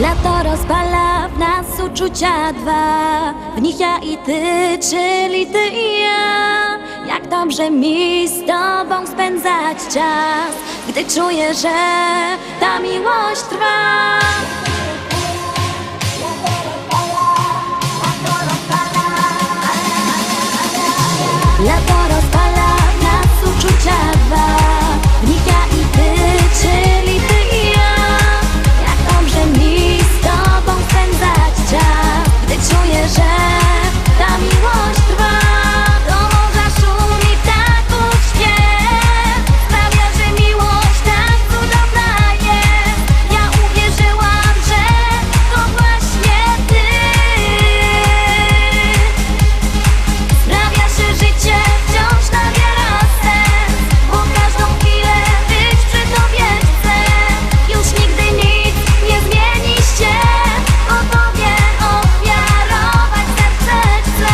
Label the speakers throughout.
Speaker 1: Lato rozpala w nas uczucia dwa, w nich ja i ty, czyli ty i ja. Jak dobrze mi z tobą spędzać czas, gdy czuję, że ta miłość trwa. Lato rozpala w nas uczucia dwa, w nich ja i ty, czyli ty i ja. Jak dobrze mi z tobą spędzać czas, gdy czuję, że ta miłość trwa. Do morza szumi ptaków śpiew, sprawia, że miłość tak cudowna jest. Ja uwierzyłam, że to właśnie ty. Sprawia, że życie wciąż nabiera sens, bo każdą chwilę być przy tobie chcę. Już nigdy nic nie zmieni się, bo tobie ofiarować serce chcę.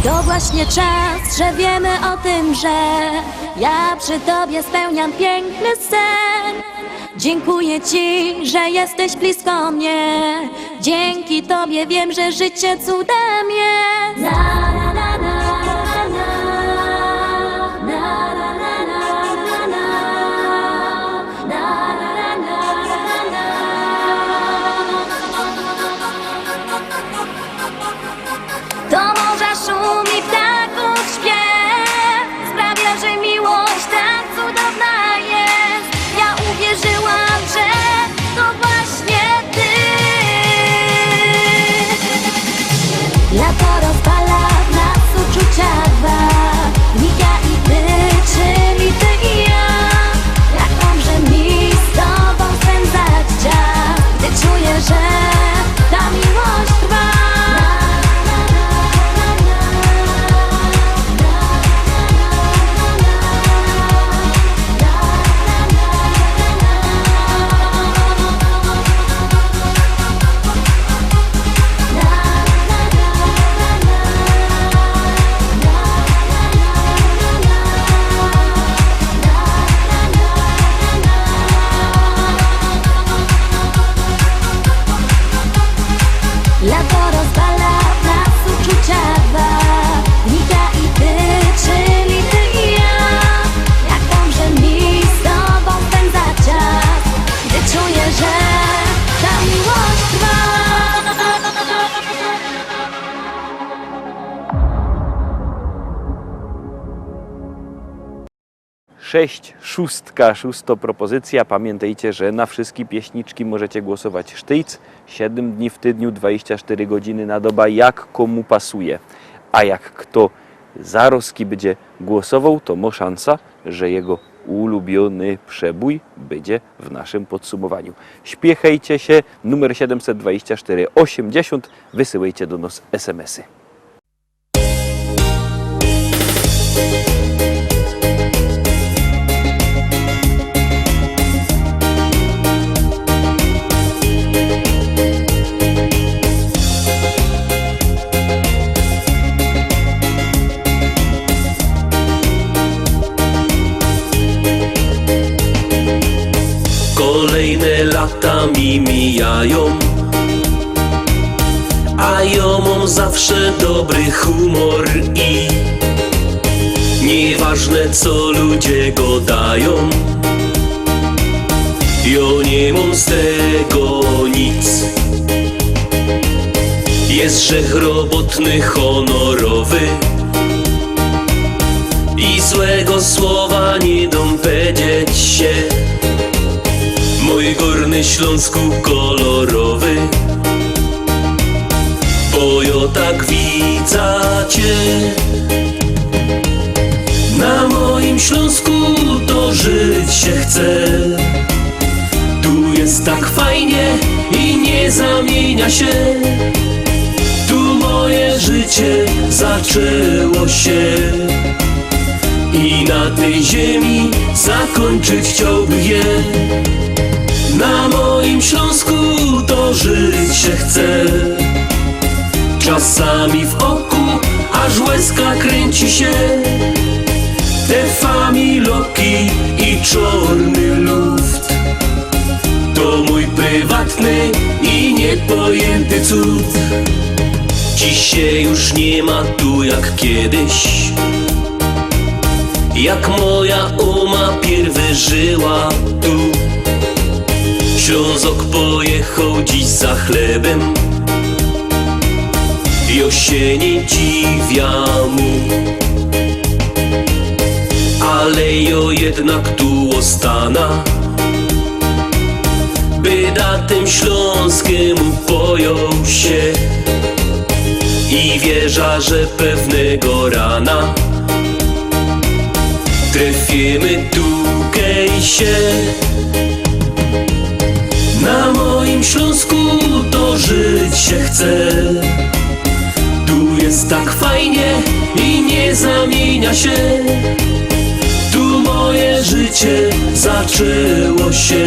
Speaker 1: To właśnie czas, że wiemy o tym, że ja przy tobie spełniam piękny sen. Dziękuję ci, że jesteś blisko mnie. Dzięki tobie wiem, że życie cudem jest. Na, na, na, na, na, na, na, na, na, na, na, na, na. Do morza szumi ptaków śpiew, sprawia, że miłość tak cudowna jest. Ja uwierzyłam, że to właśnie ty. Lato rozpala w nas uczucia dwa, w nich ja i ty, czyli ty i ja. Jak dobrze mi z tobą spędzać czas, gdy czuję, że ta miłość trwa. Lato rozpala w nas uczucia dwa, w nich ja i ty, czyli ty i ja. Jak dobrze mi z tobą spędzać czas, gdy czuję, że ta miłość trwa.
Speaker 2: 6, szóstka, szósto propozycja. Pamiętajcie, że na wszystkie pieśniczki możecie głosować sztyc. 7 dni w tygodniu, 24 godziny na dobę, jak komu pasuje. A jak kto za Roski będzie głosował, to ma szansa, że jego ulubiony przebój będzie w naszym podsumowaniu. Śpiechajcie się, numer 724 80, wysyłajcie do nas SMS-y.
Speaker 3: Kolejne lata mi mijają, a ja mam zawsze dobry humor i nieważne co ludzie gadają, ja nie mam z tego nic. Jest grzech robotny, honorowy i złego słowa nie dam powiedzieć się. Mój Górny Śląsku kolorowy, bo ja tak widzę cię. Na moim Śląsku to żyć się chce. Tu jest tak fajnie i nie zamienia się. Tu moje życie zaczęło się i na tej ziemi zakończyć chciałbym je. Na moim Śląsku to to żyć się chce. Czasami w oku aż łezka kręci się. Te familoki i czorny luft to mój prywatny i niepojęty cud. Dziś się już nie ma tu jak kiedyś, jak moja oma pierwy żyła tu. Ślązok pojechał dziś za chlebem, josienie dziwia mu. Ale jo jednak tu ostana, byda tym Śląskiemu pojął się i wierza, że pewnego rana trafimy tukej się. Na moim Śląsku to żyć się chce. Tu jest tak fajnie i nie zamienia się. Tu moje życie zaczęło się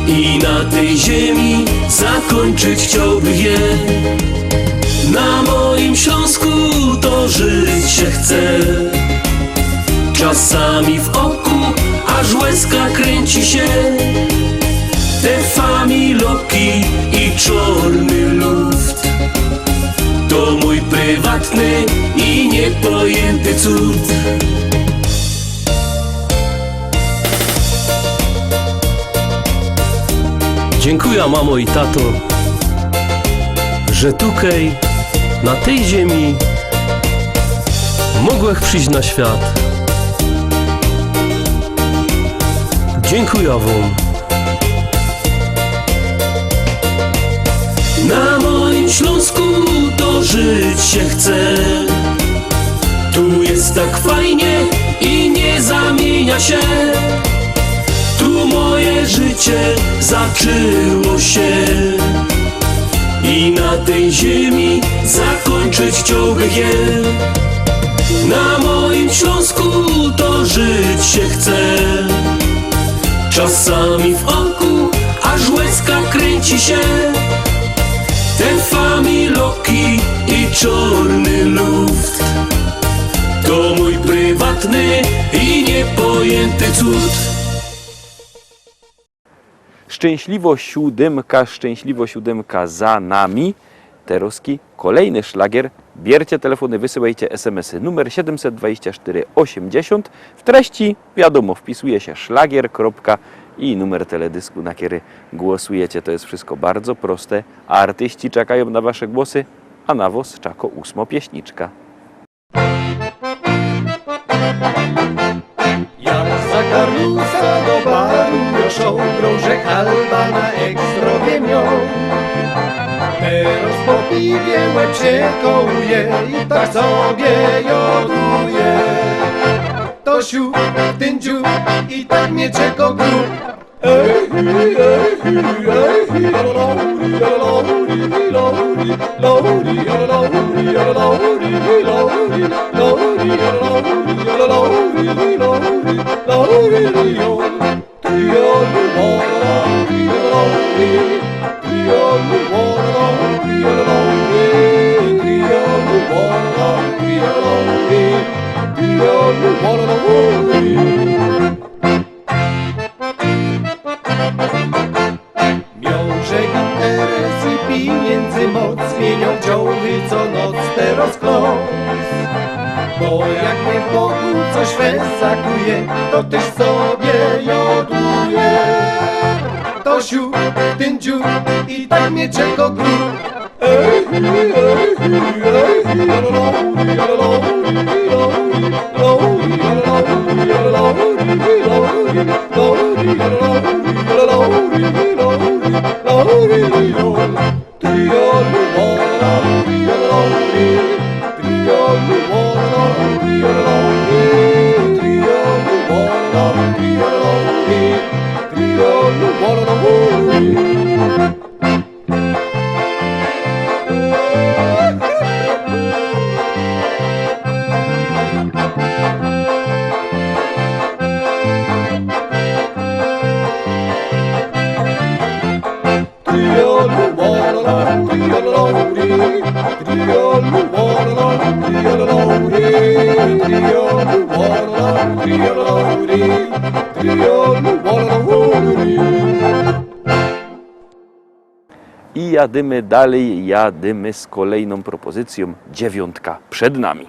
Speaker 3: i na tej ziemi zakończyć chciałbym je. Na moim Śląsku to żyć się chce. Czasami w oku aż łezka kręci się. Te familoki i czorny luft to mój prywatny i niepojęty cud. Dziękuję mamo i tato, że tukej, na tej ziemi mogłech przyjść na świat. Dziękuję wam. Na moim Śląsku to żyć się chce. Tu jest tak fajnie i nie zamienia się. Tu moje życie zaczęło się i na tej ziemi zakończyć chciałbym je. Na moim Śląsku to żyć się chce. Czasami w oku aż łezka kręci się. Te familoki i czorny luft to mój prywatny i niepojęty cud.
Speaker 2: Szczęśliwo siódemka za nami. Teroski, kolejny szlagier. Biercie telefony, wysyłajcie SMS-y numer 724 80. W treści, wiadomo, wpisuje się szlagier, kropka i numer teledysku, na który głosujecie. To jest wszystko bardzo proste, a artyści czekają na wasze głosy, a na was czako 8 pieśniczka.
Speaker 4: Jak za Karlusa do baru joszą, krążek halba na ekstrowie mią. Teraz po piwie łeb się kołuje i tak sobie joduje. To siu, ten dziu i tak mnie czeko grób. Miążek interes i pieniędzy moc zmienią działy co noc teraz klos. Bo jak mnie w Bogu coś wesakuje, to też sobie joduje. To siu, ten dziu i tak mnie czeko grób.
Speaker 2: I jadymy dalej, jadymy z kolejną propozycją. 9 przed nami.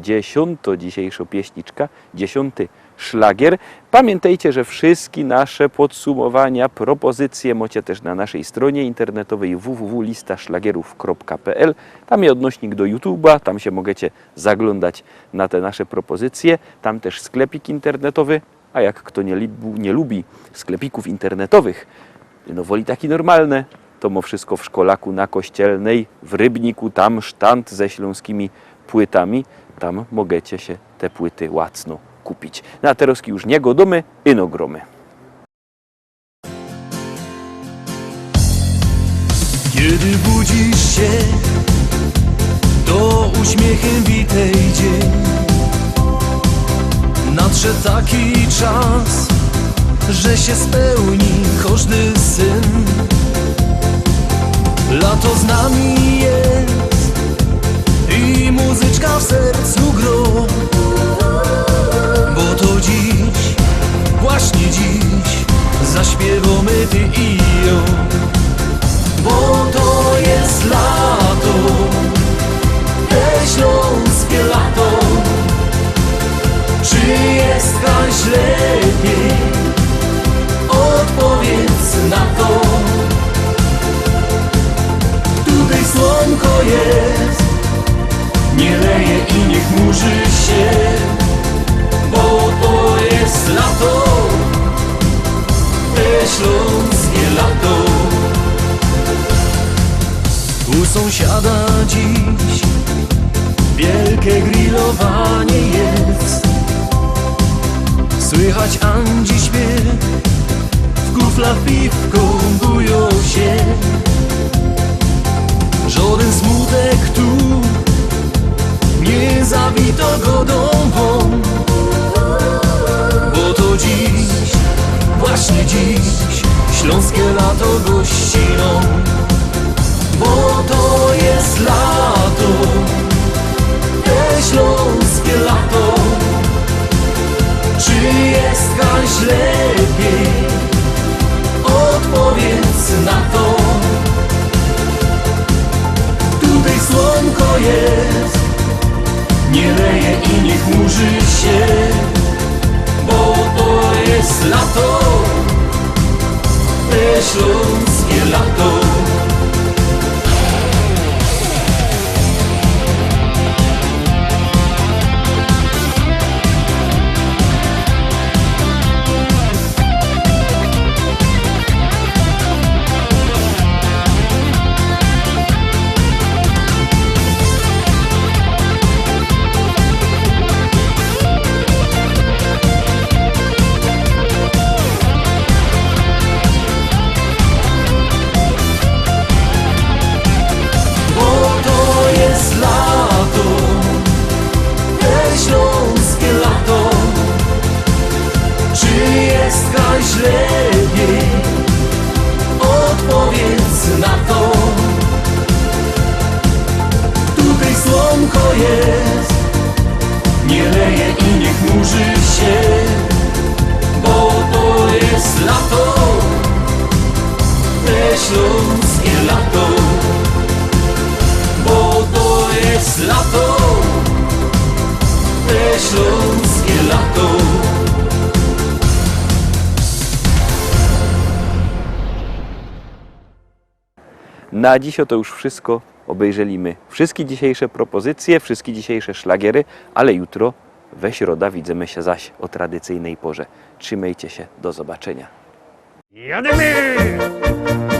Speaker 2: Dziesiąto dzisiejsza pieśniczka, 10 szlagier. Pamiętajcie, że wszystkie nasze podsumowania, propozycje macie też na naszej stronie internetowej www.listaszlagierów.pl. Tam jest odnośnik do YouTube'a, tam się możecie zaglądać na te nasze propozycje. Tam też sklepik internetowy, a jak kto nie lubi sklepików internetowych, no woli taki normalne, to ma wszystko w Szkolaku na Kościelnej, w Rybniku, tam sztant ze śląskimi płytami, tam możecie się te płyty łacno kupić. Na teraz już nie godomy, ino gromy.
Speaker 3: Kiedy budzisz się, to uśmiechem witaj dzień. Nadszedł taki czas, że się spełni każdy sen. Lato z nami jest i muzyczka w sercu gro, bo to dziś, właśnie dziś zaśpiewamy ty i ja. Bo to jest lato, te śląskie lato. Czy jest kaś lepiej? Odpowiedz na to. Tutaj słonko jest, nie leje i nie chmurzy się, bo to jest lato, te śląskie lato. U sąsiada dziś wielkie grillowanie jest. Słychać Andzi śpiew, w kufla piwką bują się. Żaden smutek tu nie zawito godą, bo to dziś, właśnie dziś, śląskie lato gościną. Bo to jest lato, te śląskie lato. Czy jest kaś lepiej? Odpowiedz na to. Tutaj słonko jest, nie leje i nie chmurzy się, bo to jest lato, te śląskie lato. Lepiej, odpowiedz na to. Tutaj słonko jest, nie leje i nie chmurzy się, bo to jest lato, te śląskie lato. Bo to jest lato, te śląskie lato.
Speaker 2: Na dziś to już wszystko. Obejrzeliśmy wszystkie dzisiejsze propozycje, wszystkie dzisiejsze szlagiery, ale jutro, we środę, widzimy się zaś o tradycyjnej porze. Trzymajcie się, do zobaczenia.
Speaker 4: Jademy!